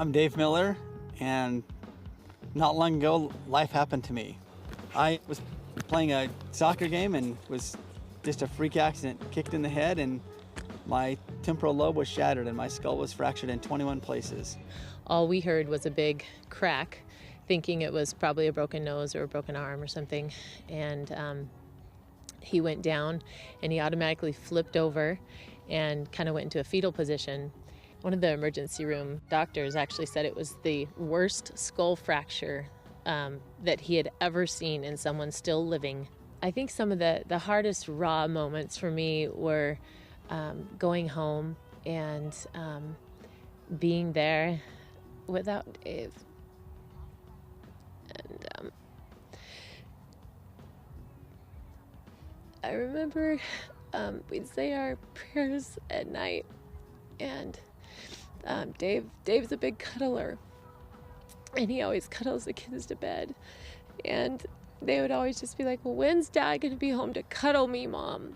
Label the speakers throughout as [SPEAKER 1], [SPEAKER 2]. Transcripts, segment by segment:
[SPEAKER 1] I'm Dave Miller, and not long ago, life happened to me. I was playing a soccer game and was just a freak accident, kicked in the head, and my temporal lobe was shattered and my skull was fractured in 21 places.
[SPEAKER 2] All we heard was a big crack, thinking it was probably a broken nose or a broken arm or something. And he went down and he automatically flipped over and kind of went into a fetal position. One of the emergency room doctors actually said it was the worst skull fracture that he had ever seen in someone still living. I think some of the hardest raw moments for me were going home and being there without Dave. And I remember we'd say our prayers at night, and Dave's a big cuddler, and he always cuddles the kids to bed, and they would always just be like, well, when's Dad going to be home to cuddle me, Mom?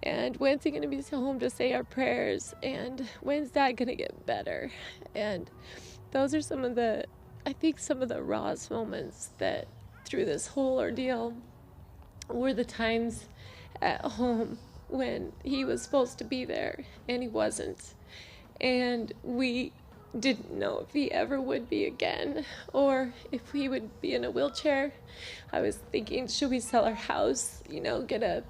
[SPEAKER 2] And when's he going to be home to say our prayers? And when's Dad going to get better? And those are some of the rawest moments that through this whole ordeal were the times at home when he was supposed to be there and he wasn't. And we didn't know if he ever would be again or if he would be in a wheelchair. I was thinking, should we sell our house, get a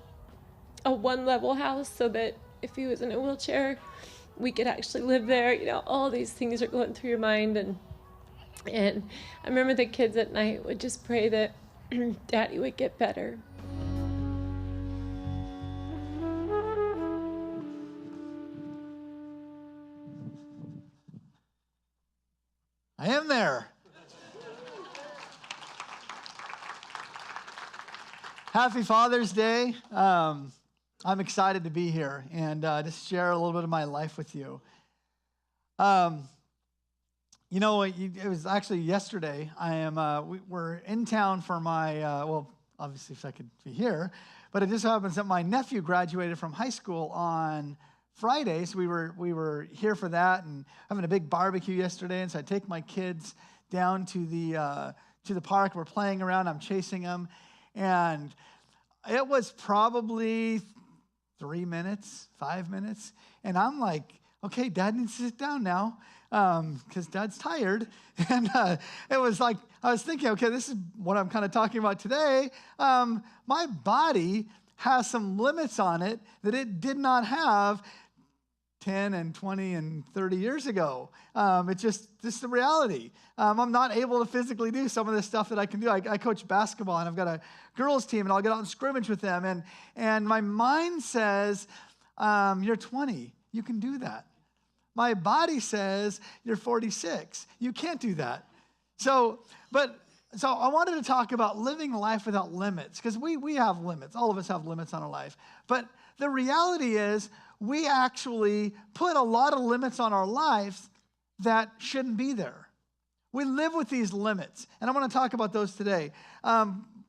[SPEAKER 2] one-level house so that if he was in a wheelchair, we could actually live there. All these things are going through your mind. And I remember the kids at night would just pray that Daddy would get better.
[SPEAKER 3] I am there. Happy Father's Day. I'm excited to be here and just share a little bit of my life with you. It was actually yesterday. We're in town for my, obviously if I could be here, but it just happens that my nephew graduated from high school on Friday, so we were here for that and having a big barbecue yesterday. And so I take my kids down to the park. We're playing around. I'm chasing them, and it was probably 3 minutes, 5 minutes, and I'm like, okay, Dad needs to sit down now because Dad's tired. And it was like I was thinking, okay, this is what I'm kind of talking about today. My body has some limits on it that it did not have 10 and 20 and 30 years ago. It's just the reality. I'm not able to physically do some of the stuff that I can do. I coach basketball, and I've got a girls team, and I'll get out and scrimmage with them. And my mind says, you're 20. You can do that. My body says, you're 46. You can't do that. So I wanted to talk about living life without limits, because we have limits. All of us have limits on our life. But the reality is we actually put a lot of limits on our lives that shouldn't be there. We live with these limits, and I want to talk about those today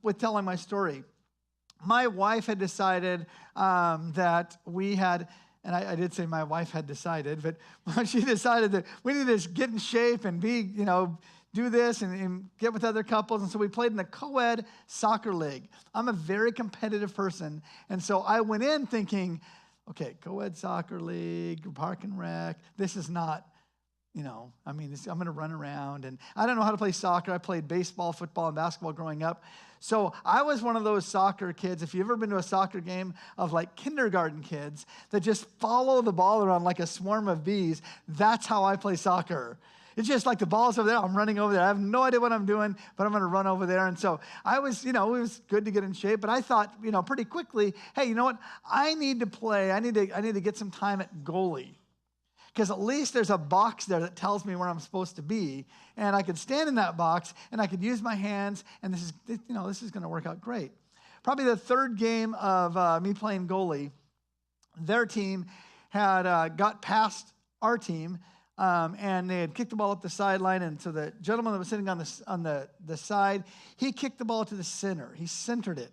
[SPEAKER 3] with telling my story. My wife had decided that we had, and I did say my wife had decided, but she decided that we needed to get in shape and be, do this and get with other couples. And so we played in a co-ed soccer league. I'm a very competitive person. And so I went in thinking, okay, co-ed soccer league, park and rec. This is not, I'm going to run around. And I don't know how to play soccer. I played baseball, football, and basketball growing up. So I was one of those soccer kids, if you've ever been to a soccer game of like kindergarten kids that just follow the ball around like a swarm of bees, that's how I play soccer. It's just like the ball's over there, I'm running over there. I have no idea what I'm doing, but I'm going to run over there. And so I was, it was good to get in shape, but I thought, pretty quickly, hey, you know what? I need to play. I need to get some time at goalie, because at least there's a box there that tells me where I'm supposed to be, and I could stand in that box and I could use my hands, and this is going to work out great. Probably the third game of me playing goalie, their team had got past our team. And they had kicked the ball up the sideline, and so the gentleman that was sitting on the side, he kicked the ball to the center. He centered it,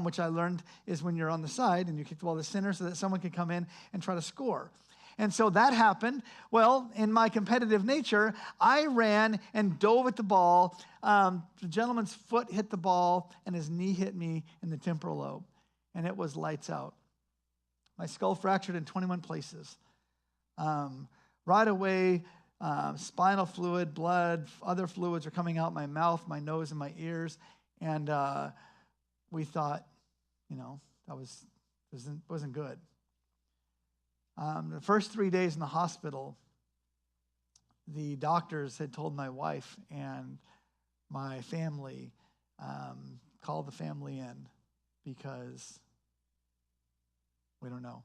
[SPEAKER 3] which I learned is when you're on the side and you kick the ball to the center so that someone can come in and try to score. And so that happened. Well, in my competitive nature, I ran and dove at the ball. The gentleman's foot hit the ball, and his knee hit me in the temporal lobe. And it was lights out. My skull fractured in 21 places. Right away, spinal fluid, blood, other fluids are coming out my mouth, my nose, and my ears. And we thought, that wasn't good. The first 3 days in the hospital, the doctors had told my wife and my family, call the family in because we don't know.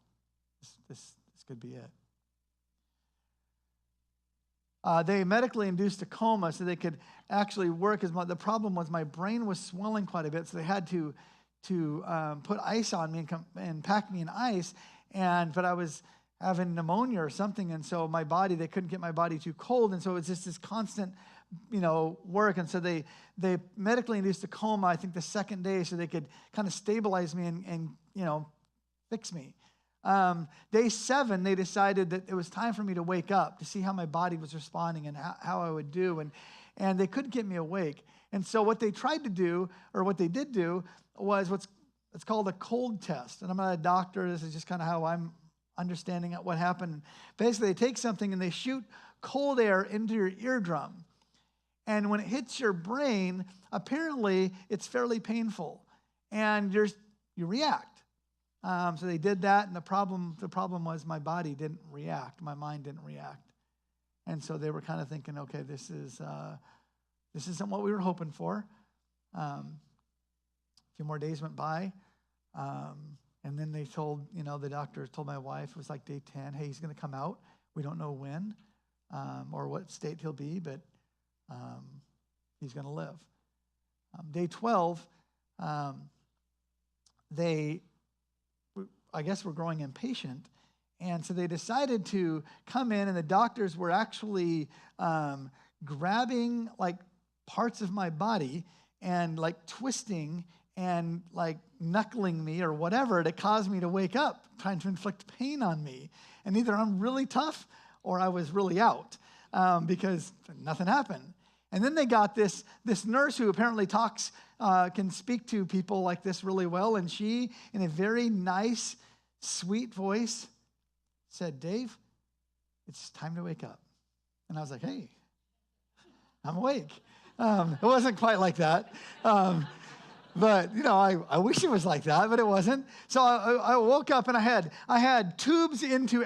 [SPEAKER 3] This could be it. They medically induced a coma so they could actually work. The problem was my brain was swelling quite a bit, so they had to put ice on me and pack me in ice. But I was having pneumonia or something, and so they couldn't get my body too cold, and so it was just this constant, work. And so they medically induced a coma, I think the second day, so they could kind of stabilize me and fix me. Day 7, they decided that it was time for me to wake up to see how my body was responding and how I would do. And they couldn't get me awake. And so what they tried to do, or what they did do, was it's called a cold test. And I'm not a doctor. This is just kind of how I'm understanding what happened. Basically, they take something and they shoot cold air into your eardrum. And when it hits your brain, apparently it's fairly painful. And you react. So they did that, and the problem was my body didn't react. My mind didn't react. And so they were kind of thinking, okay, this isn't what we were hoping for. A few more days went by, and then they told, the doctor told my wife, it was like day 10, hey, he's going to come out. We don't know when or what state he'll be, but he's going to live. Day 12, I guess we're growing impatient. And so they decided to come in, and the doctors were actually grabbing like parts of my body and like twisting and like knuckling me or whatever to cause me to wake up, trying to inflict pain on me. And either I'm really tough or I was really out because nothing happened. And then they got this nurse who apparently can speak to people like this really well. And she, in a very nice, sweet voice, said, Dave, it's time to wake up. And I was like, hey, I'm awake. It wasn't quite like that. But, I wish it was like that, but it wasn't. So I woke up and I had tubes into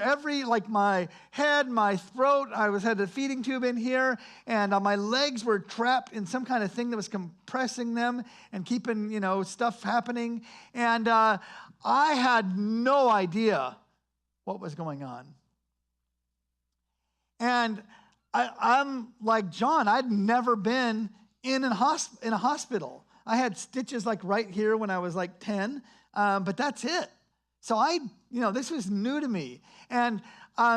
[SPEAKER 3] my head, my throat. I had a feeding tube in here, and my legs were trapped in some kind of thing that was compressing them and keeping, stuff happening. And I had no idea what was going on. And I'm like John, I'd never been in a hospital. I had stitches like right here when I was like 10, but that's it. So this was new to me. And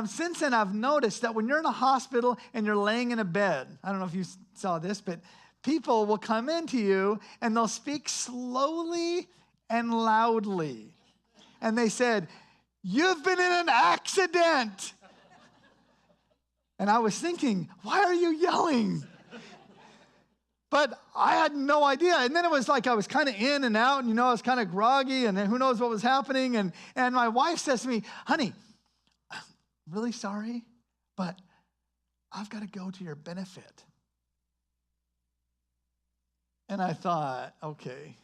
[SPEAKER 3] since then, I've noticed that when you're in a hospital and you're laying in a bed, I don't know if you saw this, but people will come into you and they'll speak slowly and loudly. And they said, you've been in an accident. And I was thinking, why are you yelling? But I had no idea. And then it was like I was kind of in and out, and, I was kind of groggy, and who knows what was happening. And my wife says to me, honey, I'm really sorry, but I've got to go to your benefit. And I thought, okay,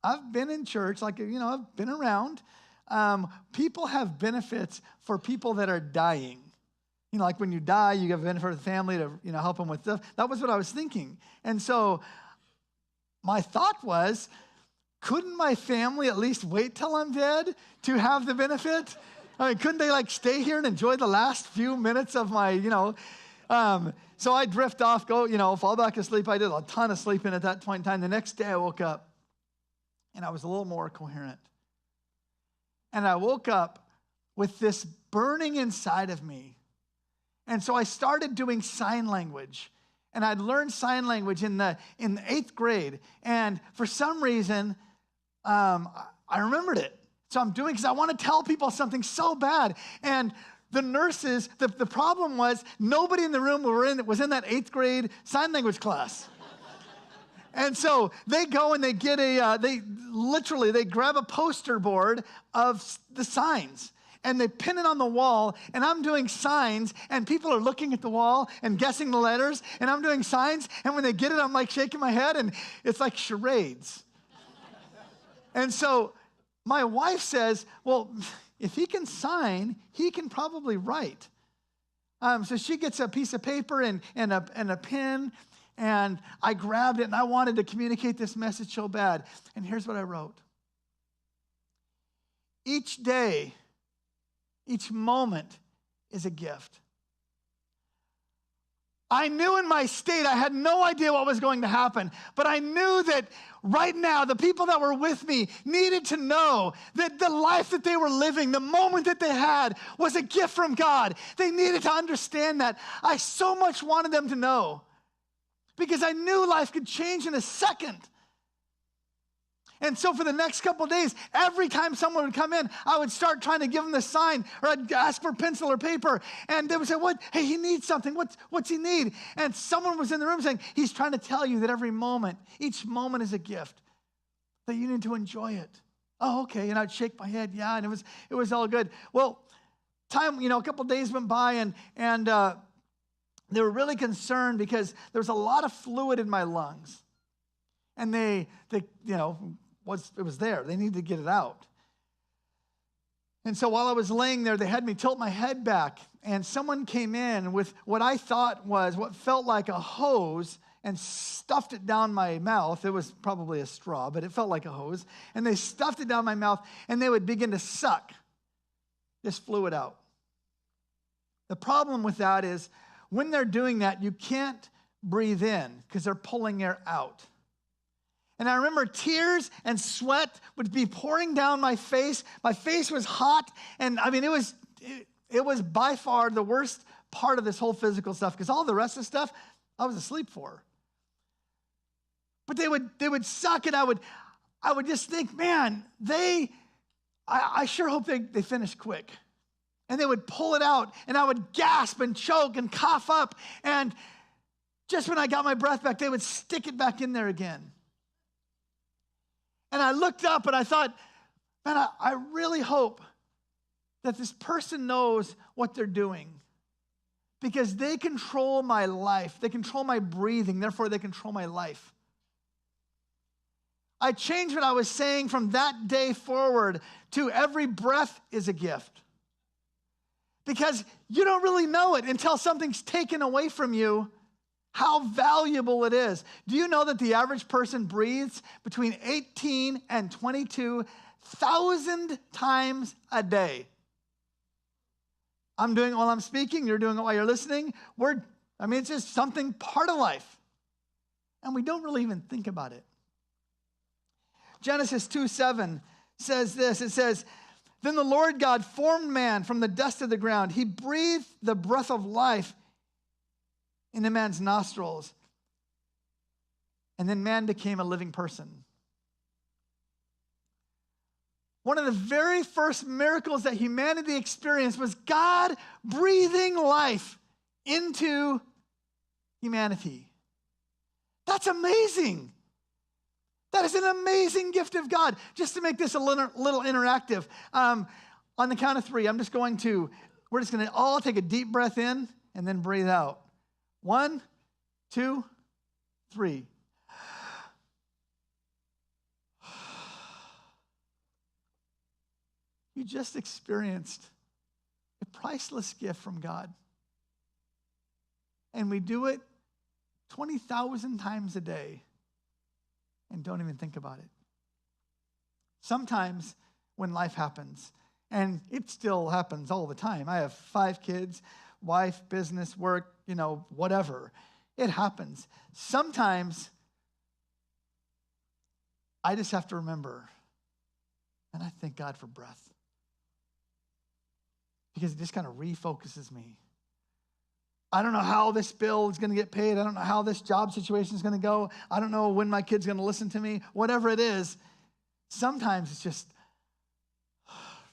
[SPEAKER 3] I've been in church, I've been around. People have benefits for people that are dying. Like when you die, you give a benefit to the family to, help them with stuff. That was what I was thinking. And so my thought was, couldn't my family at least wait till I'm dead to have the benefit? Couldn't they stay here and enjoy the last few minutes of my, So I drift off, go, fall back asleep. I did a ton of sleeping at that point in time. The next day I woke up and I was a little more coherent. And I woke up with this burning inside of me. And so I started doing sign language. And I'd learned sign language in the 8th grade. And for some reason, I remembered it. So I'm doing, because I want to tell people something so bad. And the nurses, the problem was nobody in the room was in that 8th grade sign language class. And so they go and they get they grab a poster board of the signs and they pin it on the wall, and I'm doing signs and people are looking at the wall and guessing the letters, and I'm doing signs, and when they get it, I'm like shaking my head, and it's like charades. And so my wife says, well, if he can sign, he can probably write. So she gets a piece of paper and a pen, and I grabbed it, and I wanted to communicate this message so bad. And here's what I wrote. Each day, each moment is a gift. I knew in my state, I had no idea what was going to happen, but I knew that right now, the people that were with me needed to know that the life that they were living, the moment that they had, was a gift from God. They needed to understand that. I so much wanted them to know, because I knew life could change in a second. And so for the next couple of days, every time someone would come in, I would start trying to give them the sign, or I'd ask for pencil or paper, and they would say, "What? Hey, he needs something. What's he need?" And someone was in the room saying, "He's trying to tell you that every moment, each moment is a gift, that you need to enjoy it." Oh, okay. And I'd shake my head, yeah, and it was all good. Well, a couple of days went by, and they were really concerned because there was a lot of fluid in my lungs, and it was there. They needed to get it out. And so while I was laying there, they had me tilt my head back, and someone came in with what felt like a hose and stuffed it down my mouth. It was probably a straw, but it felt like a hose. And they stuffed it down my mouth, and they would begin to suck this fluid out. The problem with that is when they're doing that, you can't breathe in because they're pulling air out. And I remember tears and sweat would be pouring down my face. My face was hot. And I mean, it was by far the worst part of this whole physical stuff, because all the rest of the stuff I was asleep for. But they would suck, and I would just think, man, I sure hope they finish quick. And they would pull it out, and I would gasp and choke and cough up. And just when I got my breath back, they would stick it back in there again. And I looked up and I thought, man, I really hope that this person knows what they're doing, because they control my life. They control my breathing. Therefore, they control my life. I changed what I was saying from that day forward to every breath is a gift. Because you don't really know it until something's taken away from you, how valuable it is. Do you know that the average person breathes between 18 and 22,000 times a day? I'm doing it while I'm speaking. You're doing it while you're listening. It's just something part of life. And we don't really even think about it. Genesis 2:7 says this. It says, "Then the Lord God formed man from the dust of the ground. He breathed the breath of life into man's nostrils. And then man became a living person." One of the very first miracles that humanity experienced was God breathing life into humanity. That's amazing. That is an amazing gift of God. Just to make this a little interactive, on the count of 3, we're just going to all take a deep breath in and then breathe out. 1, 2, 3. You just experienced a priceless gift from God. And we do it 20,000 times a day and don't even think about it. Sometimes when life happens, and it still happens all the time. I have 5 kids, wife, business, work, whatever. It happens. Sometimes I just have to remember, and I thank God for breath, because it just kind of refocuses me. I don't know how this bill is going to get paid. I don't know how this job situation is going to go. I don't know when my kid's going to listen to me. Whatever it is, sometimes it's just,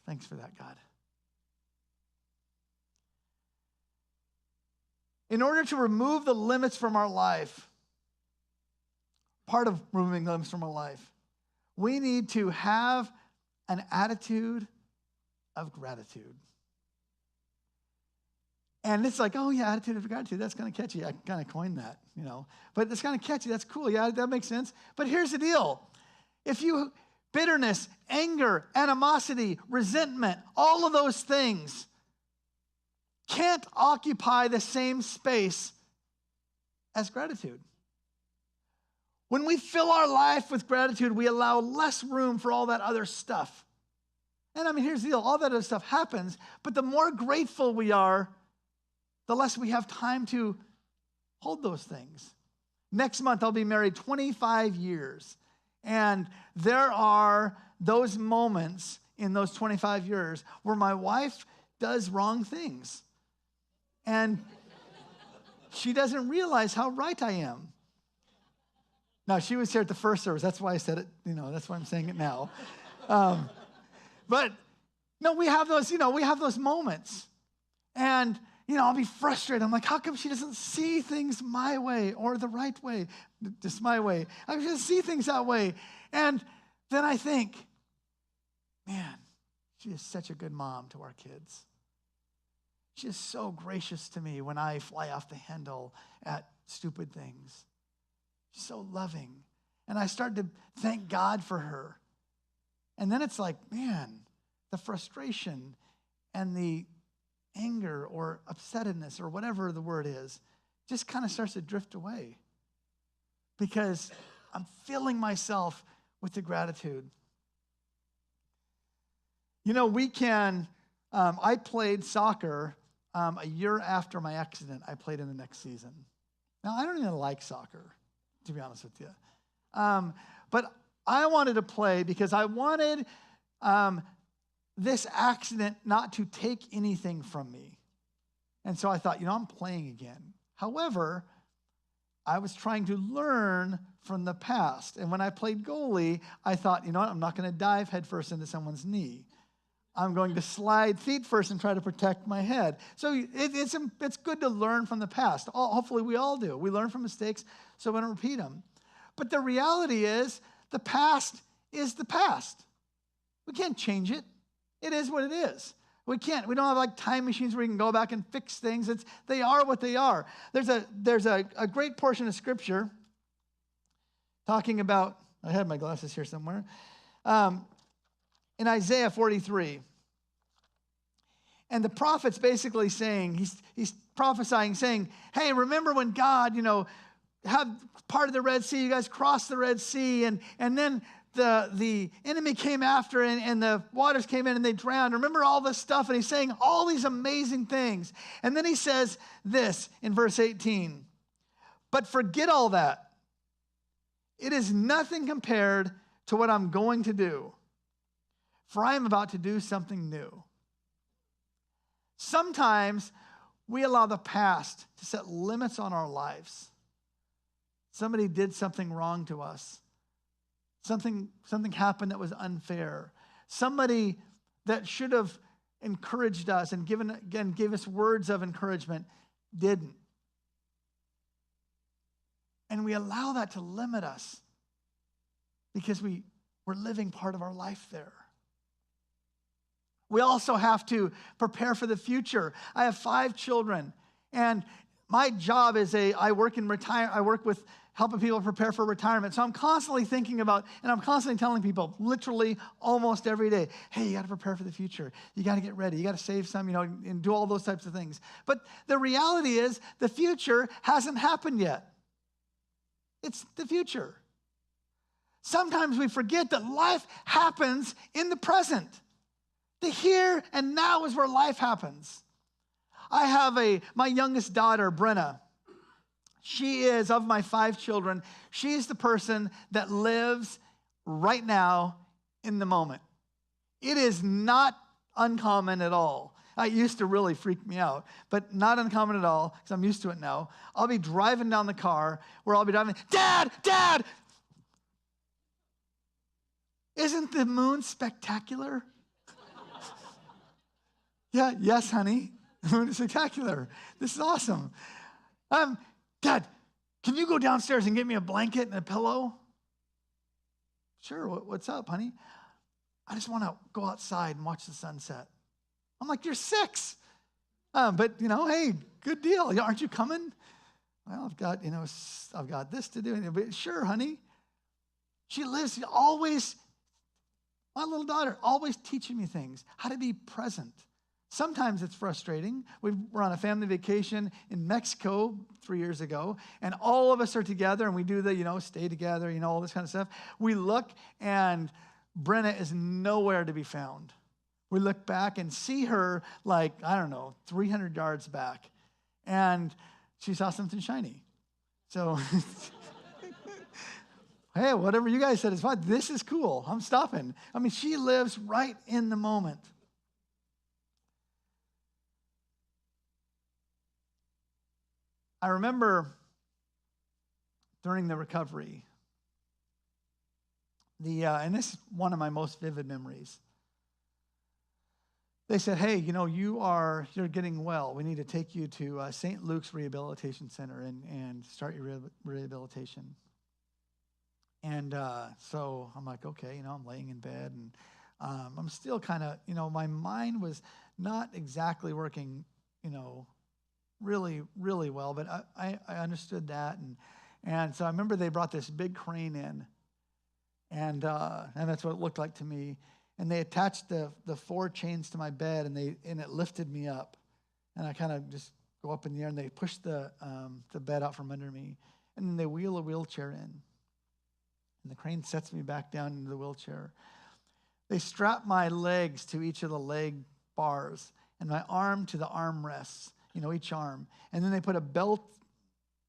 [SPEAKER 3] thanks for that, God. In order to remove the limits from our life, part of removing the limits from our life, we need to have an attitude of gratitude. And it's like, oh yeah, attitude of gratitude, that's kind of catchy. I kind of coined that, But it's kind of catchy, that's cool. Yeah, that makes sense. But here's the deal. Bitterness, anger, animosity, resentment, all of those things can't occupy the same space as gratitude. When we fill our life with gratitude, we allow less room for all that other stuff. And here's the deal. All that other stuff happens, but the more grateful we are, the less we have time to hold those things. Next month, I'll be married 25 years. And there are those moments in those 25 years where my wife does wrong things. And she doesn't realize how right I am. Now, she was here at the first service. That's why I said it. That's why I'm saying it now. But no, we have those moments. And, I'll be frustrated. I'm like, how come she doesn't see things my way or the right way? Just my way. I just see things that way. And then I think, man, she is such a good mom to our kids. She is so gracious to me when I fly off the handle at stupid things. She's so loving. And I start to thank God for her. And then it's like, man, the frustration and the anger or upsetness or whatever the word is just kind of starts to drift away because I'm filling myself with the gratitude. I played soccer a year after my accident. I played in the next season. Now, I don't even like soccer, to be honest with you. But I wanted to play because I wanted this accident not to take anything from me. And so I thought, I'm playing again. However, I was trying to learn from the past. And when I played goalie, I thought, I'm not going to dive headfirst into someone's knee. I'm going to slide feet first and try to protect my head. So it's good to learn from the past. Hopefully we all do. We learn from mistakes so we don't repeat them. But the reality is the past is the past. We can't change it. It is what it is. We don't have time machines where we can go back and fix things. They are what they are. There's a great portion of scripture talking about, I had my glasses here somewhere, in Isaiah 43. And the prophet's basically saying, he's prophesying, saying, hey, remember when God, had part of the Red Sea, you guys crossed the Red Sea, and then the enemy came after and the waters came in and they drowned. Remember all this stuff? And he's saying all these amazing things. And then he says this in verse 18, but forget all that. It is nothing compared to what I'm going to do, for I am about to do something new. Sometimes we allow the past to set limits on our lives. Somebody did something wrong to us. Something happened that was unfair. Somebody that should have encouraged us and gave us words of encouragement didn't. And we allow that to limit us because we're living part of our life there. We also have to prepare for the future. I have 5 children, and my job is I work with helping people prepare for retirement. So I'm constantly thinking about, and I'm constantly telling people, literally almost every day, hey, you got to prepare for the future. You got to get ready. You got to save some, and do all those types of things. But the reality is the future hasn't happened yet. It's the future. Sometimes we forget that life happens in the present. The here and now is where life happens. I have my youngest daughter, Brenna. She is, of my 5 children, she is the person that lives right now in the moment. It is not uncommon at all. It used to really freak me out, but not uncommon at all because I'm used to it now. I'll be driving down the car where I'll be driving, Dad, isn't the moon spectacular? Yeah, yes, honey. The moon is spectacular. This is awesome. Dad, can you go downstairs and get me a blanket and a pillow? Sure, what's up, honey? I just want to go outside and watch the sunset. I'm like, you're 6. But, hey, good deal. Aren't you coming? Well, I've got this to do. But sure, honey. She always, my little daughter, always teaching me things, how to be present. Sometimes it's frustrating. We were on a family vacation in Mexico 3 years ago, and all of us are together, and we do the, stay together, all this kind of stuff. We look, and Brenna is nowhere to be found. We look back and see her 300 yards back, and she saw something shiny. So, hey, whatever you guys said is fine. This is cool. I'm stopping. She lives right in the moment. I remember during the recovery, and this is one of my most vivid memories. They said, hey, you're getting well. We need to take you to St. Luke's Rehabilitation Center and start your rehabilitation. And so I'm like, okay, I'm laying in bed, and I'm still kind of, my mind was not exactly working, really, really well, but I understood that. And so I remember they brought this big crane in, and that's what it looked like to me. And they attached the 4 chains to my bed, and it lifted me up. And I kind of just go up in the air, and they push the bed out from under me. And then they wheel a wheelchair in. And the crane sets me back down into the wheelchair. They strap my legs to each of the leg bars and my arm to the armrests, each arm. And then they put a belt,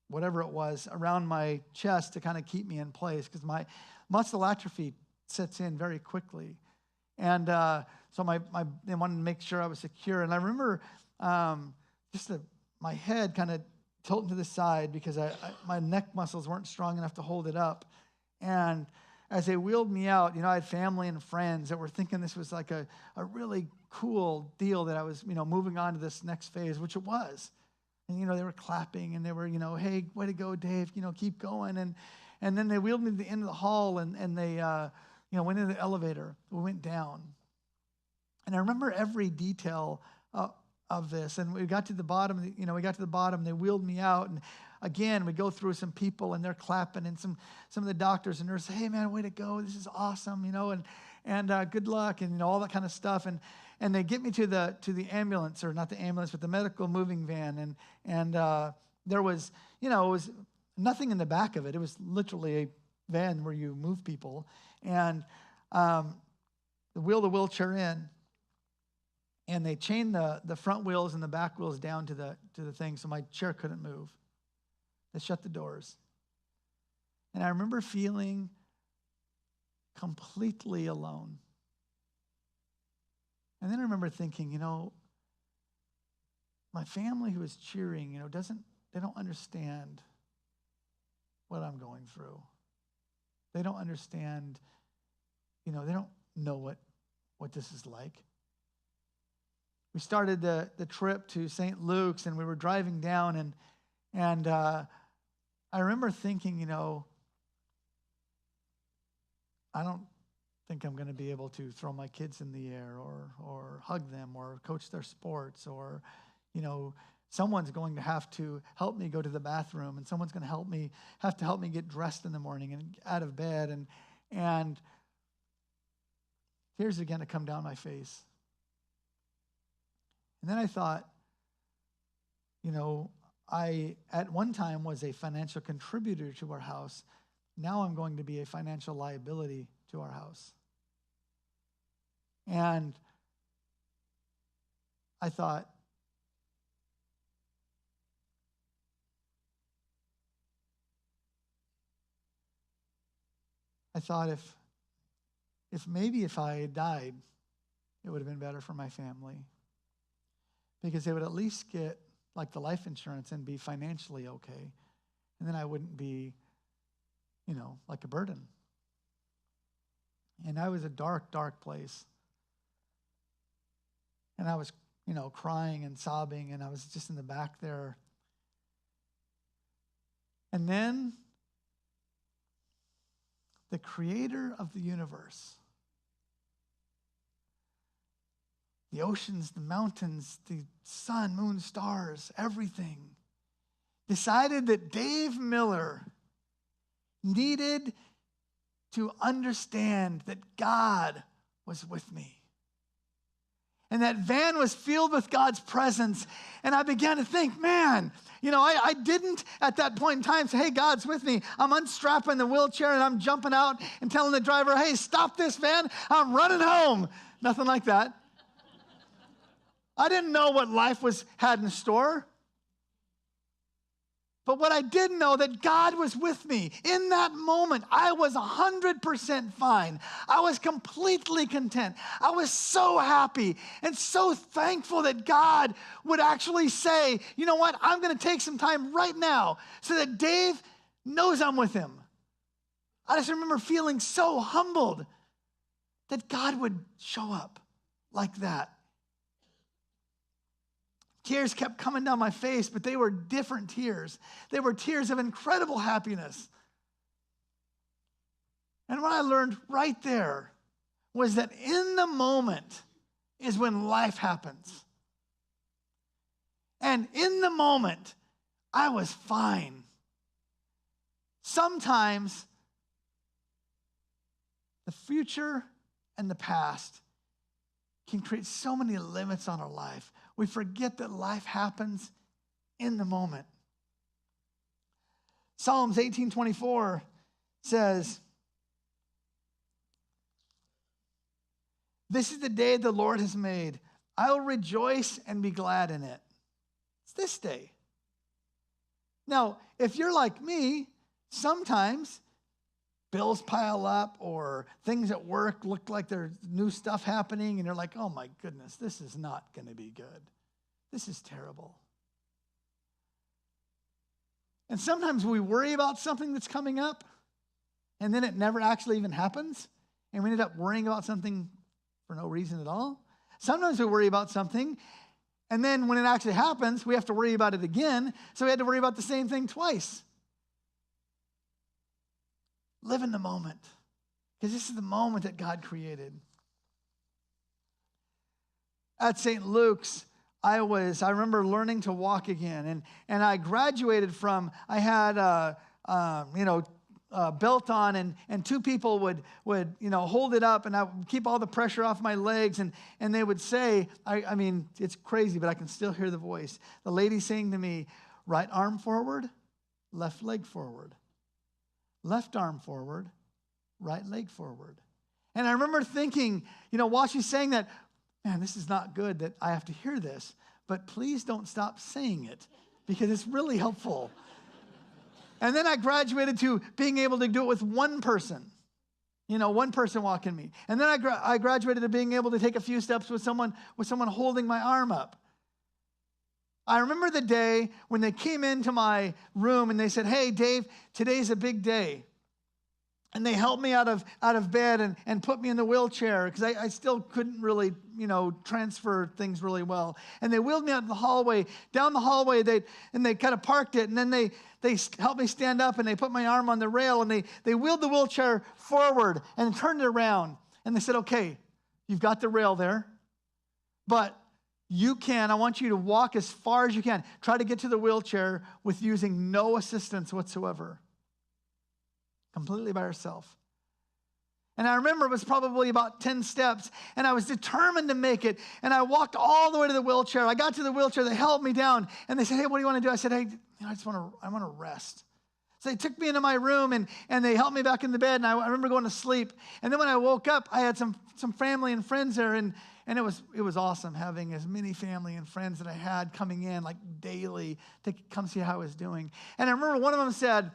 [SPEAKER 3] whatever it was, around my chest to kind of keep me in place because my muscle atrophy sets in very quickly. And so they wanted to make sure I was secure. And I remember my head kind of tilting to the side because my neck muscles weren't strong enough to hold it up. And as they wheeled me out, I had family and friends that were thinking this was like a really cool deal that I was, moving on to this next phase, which it was. And, they were clapping and they were, hey, way to go, Dave, keep going. And then they wheeled me to the end of the hall and they, went into the elevator. We went down. And I remember every detail of this. And we got to the bottom, they wheeled me out. And again, we go through some people and they're clapping and some of the doctors and nurses say, hey man, way to go. This is awesome, and good luck and all that kind of stuff. And they get me to the ambulance, or not the ambulance, but the medical moving van. And there was, it was nothing in the back of it. It was literally a van where you move people. And they wheel the wheelchair in. And they chained the front wheels and the back wheels down to the thing so my chair couldn't move. They shut the doors. And I remember feeling completely alone. And then I remember thinking, my family who is cheering, they don't understand what I'm going through. They don't understand, they don't know what this is like. We started the trip to St. Luke's, and we were driving down, and I remember thinking, I don't think I'm going to be able to throw my kids in the air or hug them or coach their sports, or, someone's going to have to help me go to the bathroom, and someone's going to have to help me get dressed in the morning and out of bed, and tears began to come down my face. And then I thought, I at one time was a financial contributor to our house. Now I'm going to be a financial liability to our house. And I thought, if I had died, it would have been better for my family. Because they would at least get like the life insurance and be financially okay. And then I wouldn't be, like a burden. And I was a dark, dark place. And I was, crying and sobbing, and I was just in the back there. And then the creator of the universe, the oceans, the mountains, the sun, moon, stars, everything, decided that Dave Miller needed to understand that God was with me. And that van was filled with God's presence. And I began to think, man, I didn't at that point in time say, hey, God's with me. I'm unstrapping the wheelchair and I'm jumping out and telling the driver, hey, stop this van. I'm running home. Nothing like that. I didn't know what life had in store. But what I did know, that God was with me. In that moment, I was 100% fine. I was completely content. I was so happy and so thankful that God would actually say, you know what, I'm going to take some time right now so that Dave knows I'm with him. I just remember feeling so humbled that God would show up like that. Tears kept coming down my face, but they were different tears. They were tears of incredible happiness. And what I learned right there was that in the moment is when life happens. And in the moment, I was fine. Sometimes the future and the past can create so many limits on our life. We forget that life happens in the moment. Psalms 18:24 says, this is the day the Lord has made. I will rejoice and be glad in it. It's this day. Now, if you're like me, sometimes bills pile up or things at work look like there's new stuff happening and you're like, oh my goodness, this is not going to be good. This is terrible. And sometimes we worry about something that's coming up and then it never actually even happens and we end up worrying about something for no reason at all. Sometimes we worry about something and then when it actually happens, we have to worry about it again. So we had to worry about the same thing twice. Live in the moment, because this is the moment that God created. At St. Luke's, I remember learning to walk again, and I graduated from, I had a belt on, and two people would hold it up, and I would keep all the pressure off my legs, and they would say, I mean, it's crazy, but I can still hear the voice. The lady saying to me, right arm forward, left leg forward. Left arm forward, right leg forward. And I remember thinking, while she's saying that, man, this is not good that I have to hear this, but please don't stop saying it because it's really helpful. And then I graduated to being able to do it with one person, one person walking me. And then I graduated to being able to take a few steps with someone holding my arm up. I remember the day when they came into my room and they said, hey, Dave, today's a big day. And they helped me out of bed and put me in the wheelchair because I still couldn't really, transfer things really well. And they wheeled me out the hallway. Down the hallway, they kind of parked it. And then they helped me stand up and they put my arm on the rail. And they wheeled the wheelchair forward and turned it around. And they said, okay, you've got the rail there. But I want you to walk as far as you can. Try to get to the wheelchair with using no assistance whatsoever. Completely by yourself. And I remember it was probably about 10 steps, and I was determined to make it. And I walked all the way to the wheelchair. I got to the wheelchair, they helped me down, and they said, hey, what do you want to do? I said, hey, I want to rest. So they took me into my room, and they helped me back in the bed, and I remember going to sleep. And then when I woke up, I had some family and friends there, and it was awesome having as many family and friends that I had coming in like daily to come see how I was doing. And I remember one of them said,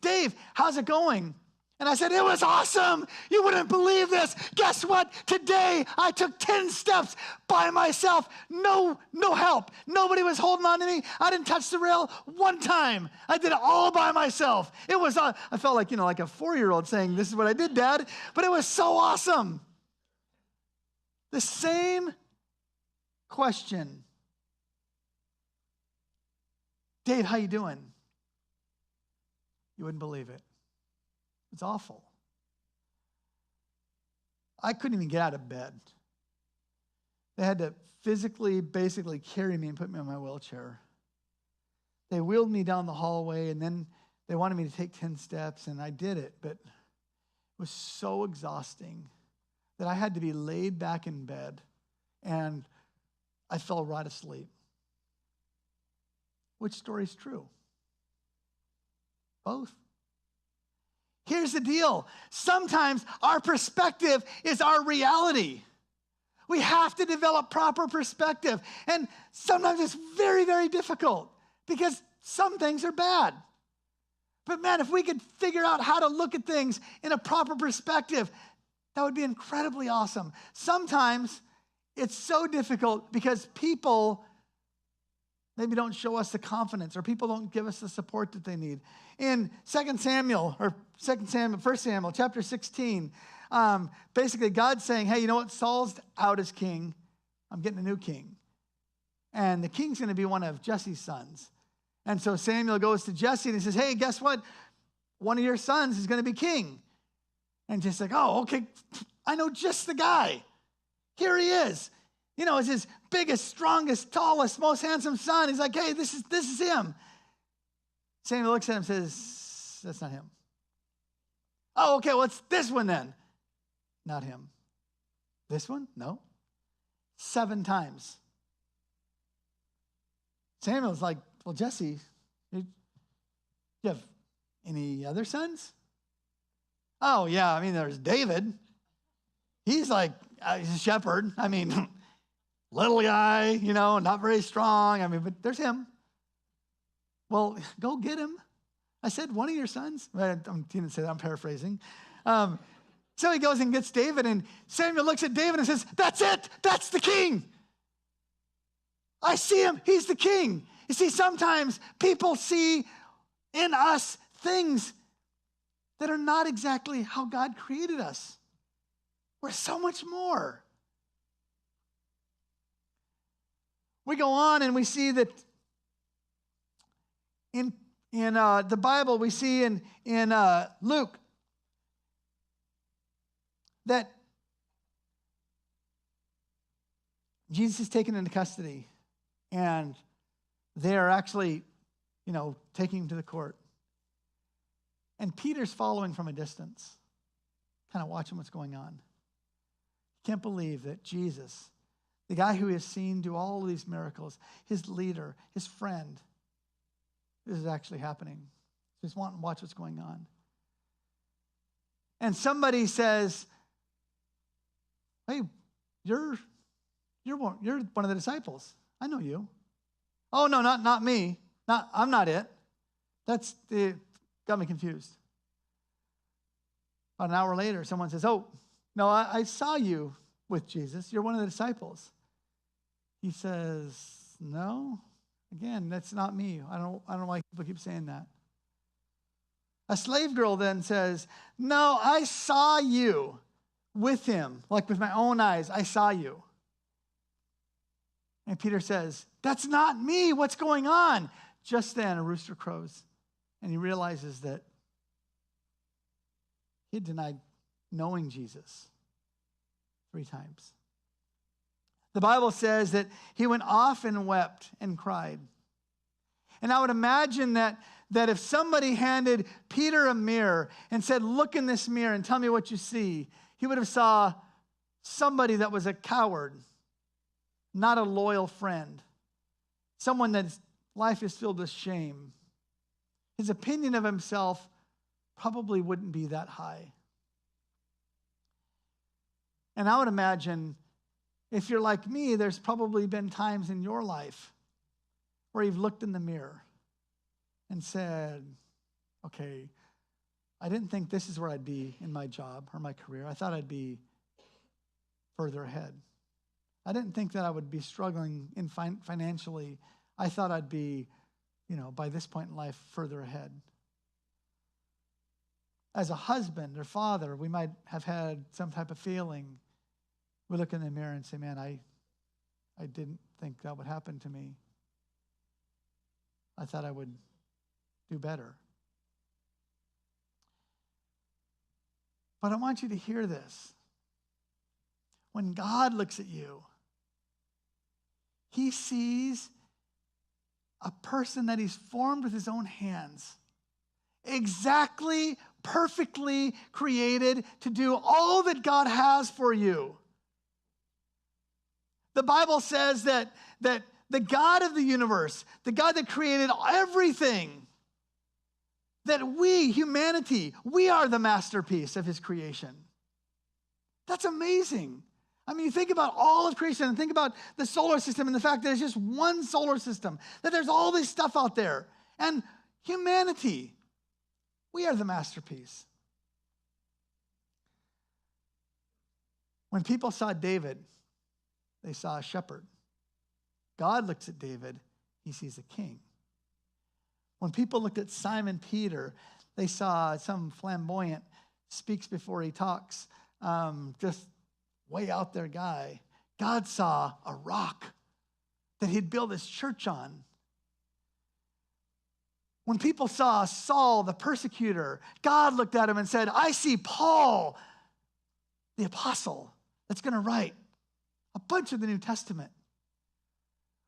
[SPEAKER 3] Dave, how's it going? And I said, it was awesome. You wouldn't believe this. Guess what? Today I took 10 steps by myself. No help. Nobody was holding on to me. I didn't touch the rail one time. I did it all by myself. It was, I felt like, like a 4-year-old saying, this is what I did, Dad. But it was so awesome. The same question. Dave, how you doing? You wouldn't believe it. It's awful. I couldn't even get out of bed. They had to physically, basically carry me and put me in my wheelchair. They wheeled me down the hallway, and then they wanted me to take 10 steps, and I did it, but it was so exhausting that I had to be laid back in bed, and I fell right asleep. Which story is true? Both. Here's the deal. Sometimes our perspective is our reality. We have to develop proper perspective. And sometimes it's very, very difficult because some things are bad. But man, if we could figure out how to look at things in a proper perspective, that would be incredibly awesome. Sometimes it's so difficult because people maybe don't show us the confidence, or people don't give us the support that they need. In 1 Samuel, chapter 16, basically God's saying, hey, you know what? Saul's out as king. I'm getting a new king. And the king's going to be one of Jesse's sons. And so Samuel goes to Jesse and he says, hey, guess what? One of your sons is going to be king. And Jesse's like, oh, okay, I know just the guy. Here he is. You know, it's his biggest, strongest, tallest, most handsome son. He's like, hey, this is him. Samuel looks at him and says, that's not him. Oh, okay, well, it's this one then. Not him. This one? No. 7 times. Samuel's like, well, Jesse, you have any other sons? Oh, yeah, I mean, there's David. He's like, he's a shepherd. I mean, little guy, you know, not very strong. I mean, but there's him. Well, go get him. I said, one of your sons. I didn't say that, I'm paraphrasing. So he goes and gets David, and Samuel looks at David and says, that's it. That's the king. I see him. He's the king. You see, sometimes people see in us things that are not exactly how God created us. We're so much more. We go on and we see that in the Bible, we see in Luke that Jesus is taken into custody, and they are actually, taking him to the court. And Peter's following from a distance, kind of watching what's going on. Can't believe that Jesus, the guy who has seen do all of these miracles, his leader, his friend, this is actually happening. Just want to watch what's going on. And somebody says, hey, you're one of the disciples. I know you. Oh, no, not me. I'm not it. Got me confused. About an hour later, someone says, oh, no, I saw you with Jesus. You're one of the disciples. He says, no. Again, that's not me. I don't know why people keep saying that. A slave girl then says, no, I saw you with him. Like with my own eyes, I saw you. And Peter says, that's not me. What's going on? Just then, a rooster crows, and he realizes that he had denied knowing Jesus 3 times. The Bible says that he went off and wept and cried. And I would imagine that if somebody handed Peter a mirror and said, look in this mirror and tell me what you see, he would have saw somebody that was a coward, not a loyal friend, someone that's life is filled with shame. His opinion of himself probably wouldn't be that high. And I would imagine if you're like me, there's probably been times in your life where you've looked in the mirror and said, okay, I didn't think this is where I'd be in my job or my career. I thought I'd be further ahead. I didn't think that I would be struggling financially. I thought I'd be, by this point in life, further ahead. As a husband or father, we might have had some type of feeling. We look in the mirror and say, man, I didn't think that would happen to me. I thought I would do better. But I want you to hear this. When God looks at you, he sees a person that he's formed with his own hands, exactly, perfectly created to do all that God has for you. The Bible says that the God of the universe, the God that created everything, that we, humanity, we are the masterpiece of his creation. That's amazing. I mean, you think about all of creation and think about the solar system and the fact that there's just one solar system, that there's all this stuff out there. And humanity, we are the masterpiece. When people saw David, they saw a shepherd. God looks at David, he sees a king. When people looked at Simon Peter, they saw some flamboyant, speaks before he talks, just way out there guy. God saw a rock that he'd build his church on. When people saw Saul, the persecutor, God looked at him and said, I see Paul, the apostle, that's going to write a bunch of the New Testament.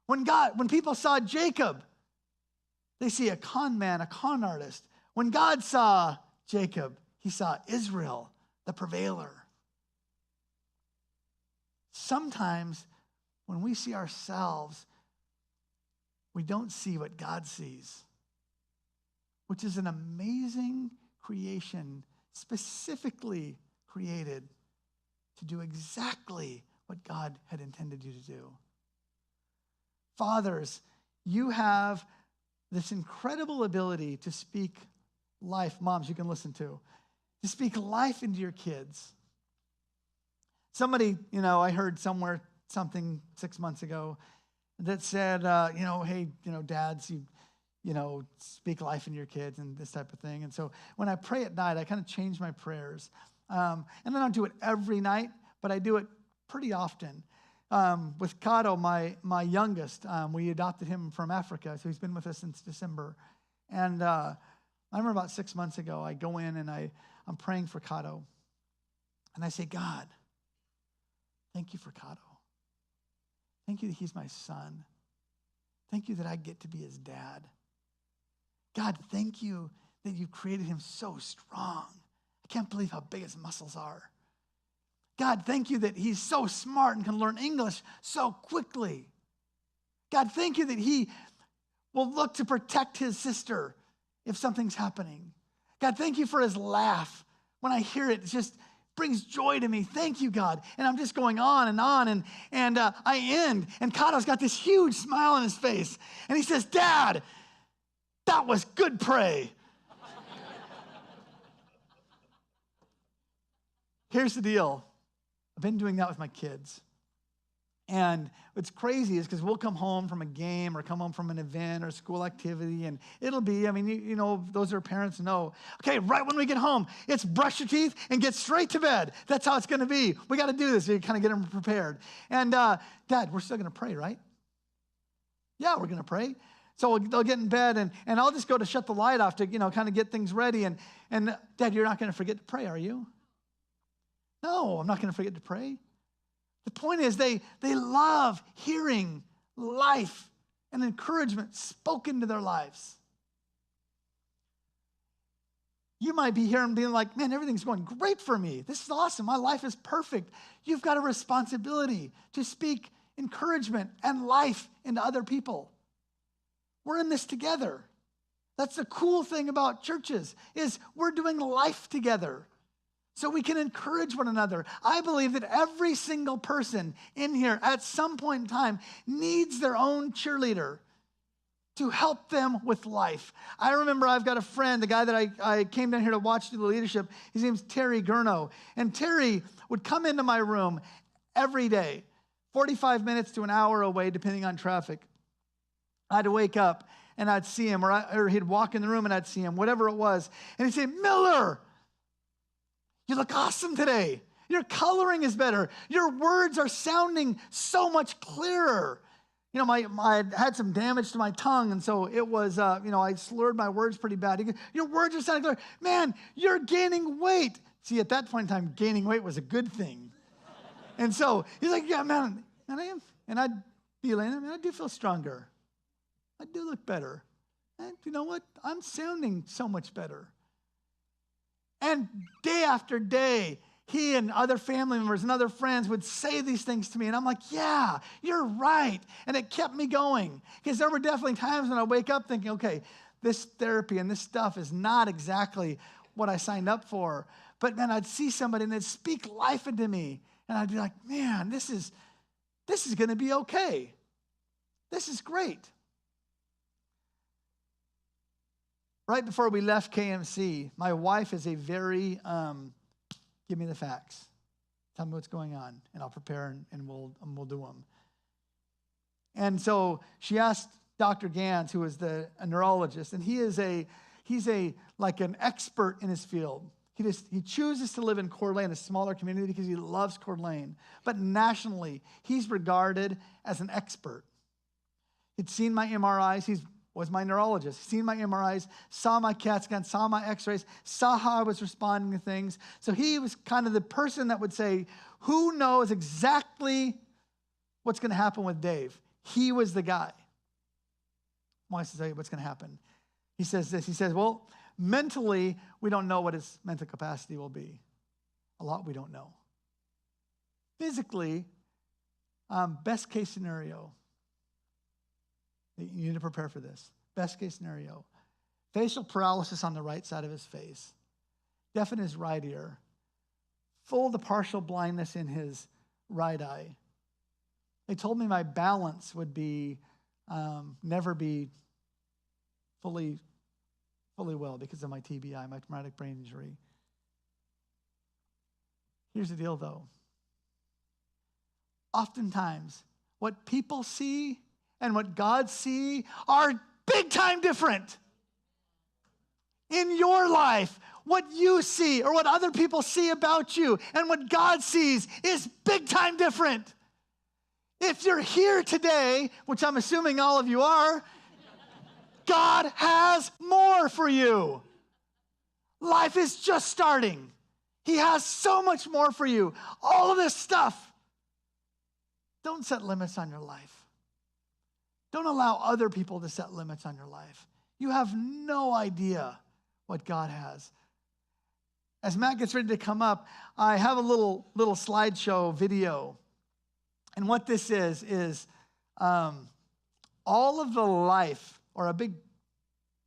[SPEAKER 3] When people saw Jacob, they see a con man, a con artist. When God saw Jacob, he saw Israel, the prevailer. Sometimes when we see ourselves, we don't see what God sees, which is an amazing creation, specifically created to do exactly what God had intended you to do. Fathers, you have this incredible ability to speak life. Moms, you can listen to speak life into your kids. Somebody, I heard somewhere something 6 months ago that said, hey, dads, you speak life into your kids and this type of thing. And so when I pray at night, I kind of change my prayers. And I don't do it every night, but I do it pretty often. With Kato, my youngest, we adopted him from Africa, so he's been with us since December. And I remember about 6 months ago, I go in and I'm praying for Kato. And I say, God, thank you for Kato. Thank you that he's my son. Thank you that I get to be his dad. God, thank you that you've created him so strong. I can't believe how big his muscles are. God, thank you that he's so smart and can learn English so quickly. God, thank you that he will look to protect his sister if something's happening. God, thank you for his laugh. When I hear it, it just brings joy to me. Thank you, God. And I'm just going on, and I end, and Kato's got this huge smile on his face, and he says, Dad, that was good pray. Here's the deal. I've been doing that with my kids. And what's crazy is because we'll come home from a game or come home from an event or school activity, and it'll be, those are parents know, okay, right when we get home, it's brush your teeth and get straight to bed. That's how it's going to be. We got to do this. So you kind of get them prepared. And Dad, we're still going to pray, right? Yeah, we're going to pray. So they'll get in bed, and I'll just go to shut the light off to, kind of get things ready. And Dad, you're not going to forget to pray, are you? No, I'm not going to forget to pray. The point is they love hearing life and encouragement spoken to their lives. You might be here and being like, man, everything's going great for me. This is awesome. My life is perfect. You've got a responsibility to speak encouragement and life into other people. We're in this together. That's the cool thing about churches is we're doing life together. So we can encourage one another. I believe that every single person in here at some point in time needs their own cheerleader to help them with life. I remember I've got a friend, the guy that I came down here to watch do the leadership. His name's Terry Gurno. And Terry would come into my room every day, 45 minutes to an hour away, depending on traffic. I'd wake up and I'd see him, or he'd walk in the room and I'd see him, whatever it was. And he'd say, Miller, you look awesome today. Your coloring is better. Your words are sounding so much clearer. I had some damage to my tongue, and so it was, I slurred my words pretty bad. Your words are sounding clear. Man, you're gaining weight. See, at that point in time, gaining weight was a good thing. And so he's like, yeah, man, I am. And I'd be like, I do feel stronger. I do look better. And you know what? I'm sounding so much better. And day after day, he and other family members and other friends would say these things to me. And I'm like, yeah, you're right. And it kept me going. Because there were definitely times when I wake up thinking, okay, this therapy and this stuff is not exactly what I signed up for. But man, I'd see somebody and they'd speak life into me. And I'd be like, man, this is going to be okay. This is great. Right before we left KMC, my wife is a very, give me the facts. Tell me what's going on, and I'll prepare and we'll do them. And so she asked Dr. Gans, who is a neurologist, and he's like an expert in his field. He chooses to live in Coeur d'Alene, a smaller community, because he loves Coeur d'Alene. But nationally, he's regarded as an expert. He'd seen my MRIs. He was my neurologist. He'd seen my MRIs, saw my CAT scan, saw my x-rays, saw how I was responding to things. So he was kind of the person that would say, who knows exactly what's going to happen with Dave? He was the guy. I want to tell you what's going to happen. He says this. He says, well, mentally, we don't know what his mental capacity will be. A lot we don't know. Physically, best case scenario, you need to prepare for this. Best case scenario, facial paralysis on the right side of his face, deaf in his right ear, full to partial blindness in his right eye. They told me my balance would be never be fully well because of my TBI, my traumatic brain injury. Here's the deal, though. Oftentimes, what people see and what God see are big time different. In your life, what you see or what other people see about you and what God sees is big time different. If you're here today, which I'm assuming all of you are, God has more for you. Life is just starting. He has so much more for you. All of this stuff. Don't set limits on your life. Don't allow other people to set limits on your life. You have no idea what God has. As Matt gets ready to come up, I have a little slideshow video. And what this is all of the life, or a big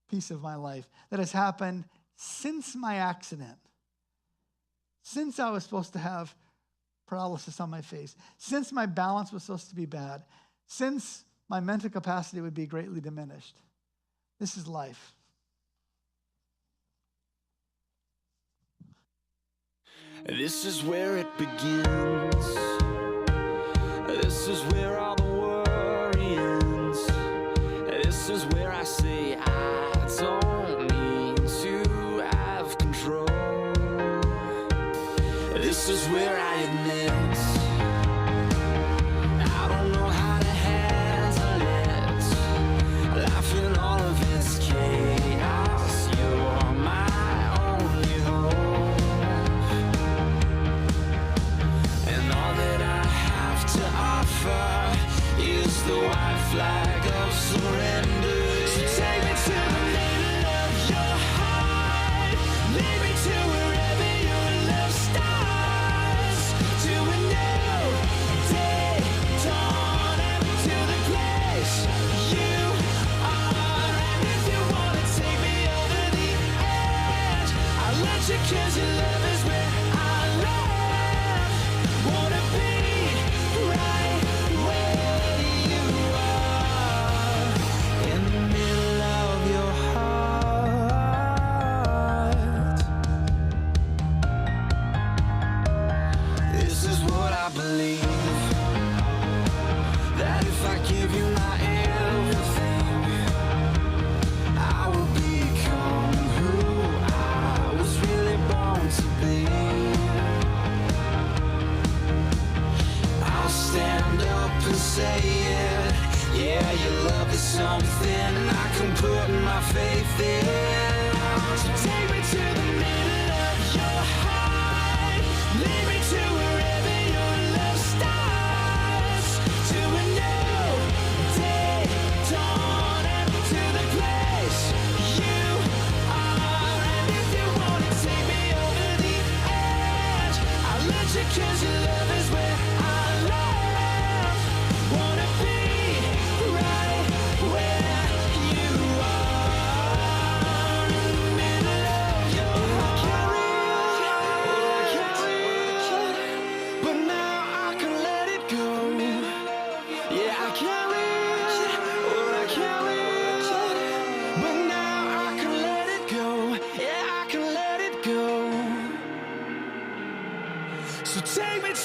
[SPEAKER 3] piece of my life, that has happened since my accident. Since I was supposed to have paralysis on my face. Since my balance was supposed to be bad. Since my mental capacity would be greatly diminished. This is life.
[SPEAKER 4] This is where it begins. This is where all the worry ends. This is where I say I don't need to have control. This is where I admit I don't know how to handle it. Life in all of its chaos, you're my only hope. And all that I have to offer is the white flag of surrender. So take me to the middle of your heart. Lead me to wherever your love starts. To a new day dawn, and to the place you are. And if you want to take me over the edge, I'll let you, 'cause your love is where I love. Wanna be right where you are, in the middle of your heart. This is what I believe, that if I give you my everything, I will become who I was really born to be. I'll stand up and say it. Yeah, your love is something I can put my faith in. So take me to the middle of your heart.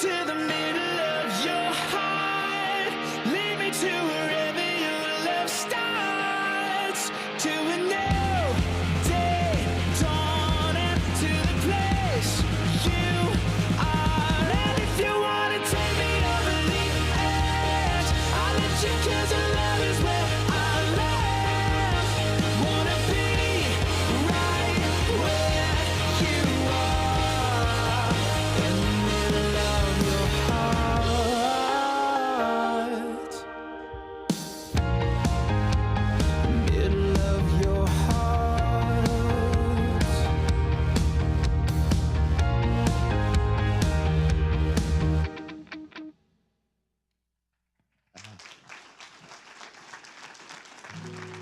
[SPEAKER 4] to the middle of your heart. Lead me to wherever your love starts. To